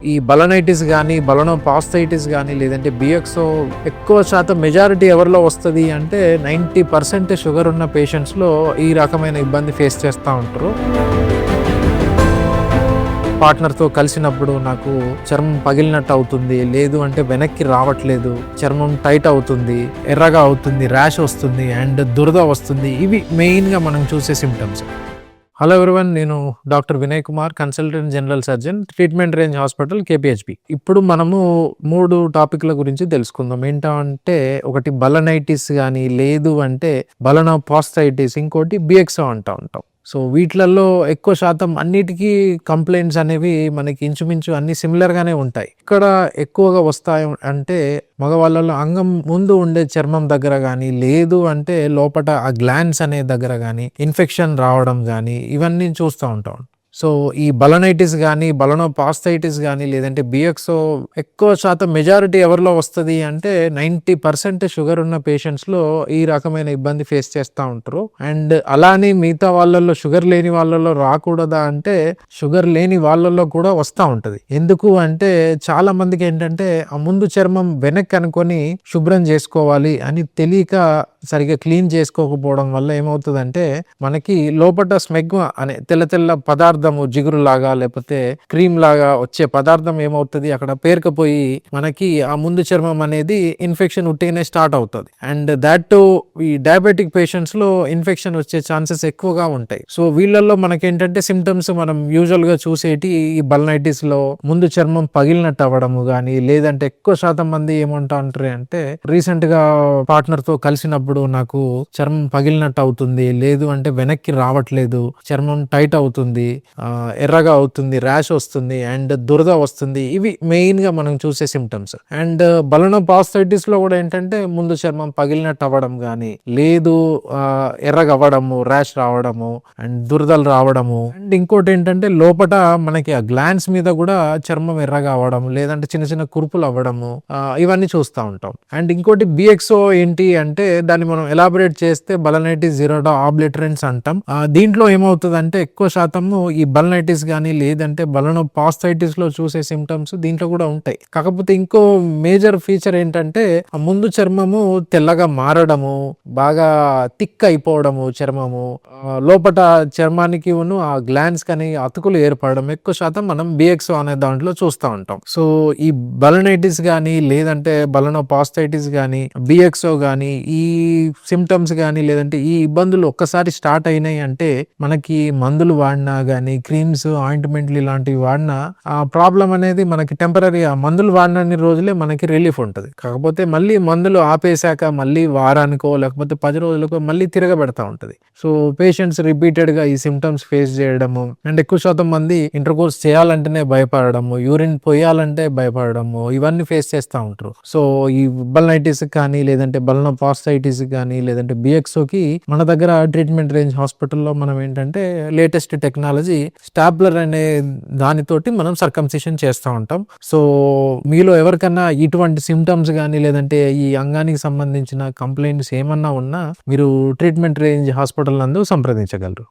ఈ బలనైటిస్ గానీ, బలనోపాస్థైటిస్ గానీ, లేదంటే బిఎక్సో ఎక్కువ శాతం మెజారిటీ ఎవరిలో వస్తది అంటే 90% షుగర్ ఉన్న పేషెంట్స్‌లో ఈ రకమైన ఇబ్బంది ఫేస్ చేస్తా ఉంటారు. పార్ట్నర్‌తో కలిసినప్పుడు నాకు చర్మం పగిలినట్టు అవుతుంది. లేదు అంటే వెనక్కి రావట్లేదు. చర్మం టైట్ అవుతుంది. ఎర్రగా అవుతుంది. ర్యాష్ వస్తుంది అండ్ దురద వస్తుంది. ఇవి మెయిన్‌గా మనం చూసే సింప్టమ్స్. హలో ఎవ్రీవన్, నేను doctor Vinay Kumar, consultant general surgeon, treatment range hospital KPHB. ఇప్పుడు మనము 3 టాపిక్ల గురించి తెలుసుకుందాం. ఏంటంటే ఒకటి బలనైటిస్ కానీ, లేదు అంటే బలనోపాస్థైటిస్, ఇంకోటి బిఎక్సో అంటూ ఉంటాం. సో వీటిలలో ఎక్కువ శాతం అన్నిటికీ కంప్లైంట్స్ అనేవి మనకి ఇంచుమించు అన్ని సిమిలర్గానే ఉంటాయి. ఇక్కడ ఎక్కువగా వస్తాయి అంటే మగవాళ్ళలో అంగం ముందు ఉండే చర్మం దగ్గర కానీ, లేదు అంటే లోపట ఆ గ్లాండ్స్ అనే దగ్గర కానీ ఇన్ఫెక్షన్ రావడం కానీ ఇవన్నీ చూస్తూ ఉంటాం. సో ఈ బలనైటిస్ కానీ, బలనోపాస్థైటిస్ కానీ, లేదంటే బిఎక్సో ఎక్కువ శాతం మెజారిటీ ఎవరిలో వస్తుంది అంటే 90% షుగర్ ఉన్న పేషెంట్స్లో ఈ రకమైన ఇబ్బంది ఫేస్ చేస్తూ ఉంటారు. అండ్ అలానే మిగతా వాళ్ళల్లో షుగర్ లేని వాళ్ళలో రాకూడదా అంటే షుగర్ లేని వాళ్ళల్లో కూడా వస్తూ ఉంటుంది. ఎందుకు అంటే చాలా మందికి ఏంటంటే ఆ ముందు చర్మం వెనక్కి అనుకొని శుభ్రం చేసుకోవాలి అని తెలియక సరిగా క్లీన్ చేసుకోకపోవడం వల్ల ఏమవుతుందంటే మనకి లోపల స్మెగ్మా అనే తెల్ల తెల్ల పదార్థము జిగురులాగా లేకపోతే క్రీమ్ లాగా వచ్చే పదార్థం ఏమవుతుంది అక్కడ పేరుకపోయి మనకి ఆ ముందు చర్మం అనేది ఇన్ఫెక్షన్ ఉట్టిగానే స్టార్ట్ అవుతుంది. అండ్ దాట్ ఈ డయాబెటిక్ పేషెంట్స్ లో ఇన్ఫెక్షన్ వచ్చే ఛాన్సెస్ ఎక్కువగా ఉంటాయి. సో వీళ్ళల్లో మనకేంటంటే సిమ్టమ్స్ మనం యూజువల్ గా చూసేటి ఈ బలనైటిస్ లో ముందు చర్మం పగిలినట్టు అవ్వడము కానీ, లేదంటే ఎక్కువ శాతం మంది ఏమంటా అంటారు అంటే రీసెంట్ గా పార్ట్నర్ తో కలిసినప్పుడు నాకు చర్మం పగిలినట్టు అవుతుంది, లేదు అంటే వెనక్కి రావట్లేదు, చర్మం టైట్ అవుతుంది, ఎర్రగా అవుతుంది, ర్యాష్ వస్తుంది అండ్ దురద వస్తుంది. ఇవి మెయిన్ గా మనం చూసే సిమ్టమ్స్. అండ్ బలనోపాస్థైటిస్ లో కూడా ఏంటంటే ముందు చర్మం పగిలినట్టు అవ్వడం కానీ, లేదు ఎర్రగా అవ్వడము, ర్యాష్ రావడము అండ్ దురదలు రావడము. అండ్ ఇంకోటి ఏంటంటే లోపట మనకి ఆ గ్లాండ్స్ మీద కూడా చర్మం ఎర్రగా అవ్వడం, లేదంటే చిన్న చిన్న కురుపులు అవ్వడము, ఇవన్నీ చూస్తూ ఉంటాం. అండ్ ఇంకోటి బిఎక్సో ఏంటి అంటే దాన్ని మనం ఎలాబరేట్ చేస్తే బలనైటిస్ జిరోడా ఆబ్లిటరెన్స్ అంటాం. దీంట్లో ఏమవుతుంది అంటే ఎక్కువ శాతము ఈ బలనైటిస్ కానీ, లేదంటే బలనోపాస్థైటిస్ లో చూసే సిమ్టమ్స్ దీంట్లో కూడా ఉంటాయి. కాకపోతే ఇంకో మేజర్ ఫీచర్ ఏంటంటే ఆ ముందు చర్మము తెల్లగా మారడము, బాగా థిక్ అయిపోవడము చర్మము, లోపట చర్మానికి ఆ గ్లాండ్స్ కానీ అతుకులు ఏర్పడడం ఎక్కువ శాతం మనం బిఎక్సో అనే దాంట్లో చూస్తూ ఉంటాం. సో ఈ బలనైటిస్ కానీ, లేదంటే బలనోపాస్థైటిస్ కానీ, బిఎక్సో కానీ, ఈ సిమ్టమ్స్ కానీ, లేదంటే ఈ ఇబ్బందులు ఒక్కసారి స్టార్ట్ అయినాయి అంటే మనకి మందులు వాడినా కానీ, క్రీమ్స్, ఆయింట్మెంట్లు ఇలాంటివి వాడినా ఆ ప్రాబ్లం అనేది మనకి టెంపరీ, ఆ మందులు వాడినన్ని రోజులే మనకి రిలీఫ్ ఉంటుంది. కాకపోతే మళ్ళీ మందులు ఆపేశాక మళ్ళీ వారానికో లేకపోతే 10 రోజులకో మళ్ళీ తిరగబెడతా ఉంటుంది. సో పేషెంట్స్ రిపీటెడ్ గా ఈ సిమ్టమ్స్ ఫేస్ చేయడము అండ్ ఎక్కువ శాతం మంది ఇంటర్కోర్స్ చేయాలంటేనే భయపడము, యూరిన్ పోయాలంటే భయపడము, ఇవన్నీ ఫేస్ చేస్తూ ఉంటారు. సో ఈ బలనైటిస్ కానీ, లేదంటే బలనోపాస్థైటిస్ కానీ, లేదంటే బిఎక్సోకి మన దగ్గర ట్రీట్మెంట్ రేంజ్ హాస్పిటల్లో మనం ఏంటంటే లేటెస్ట్ టెక్నాలజీ స్టాప్లర్ అనే దానితోటి మనం సర్కంసిషన్ చేస్తూ ఉంటాం. సో మీలో ఎవరికన్నా ఇటువంటి సిమ్టమ్స్ కానీ, లేదంటే ఈ అంగానికి సంబంధించిన కంప్లైంట్స్ ఏమన్నా ఉన్నా మీరు ట్రీట్మెంట్ రేంజ్ హాస్పిటల్ నందు సంప్రదించగలరు.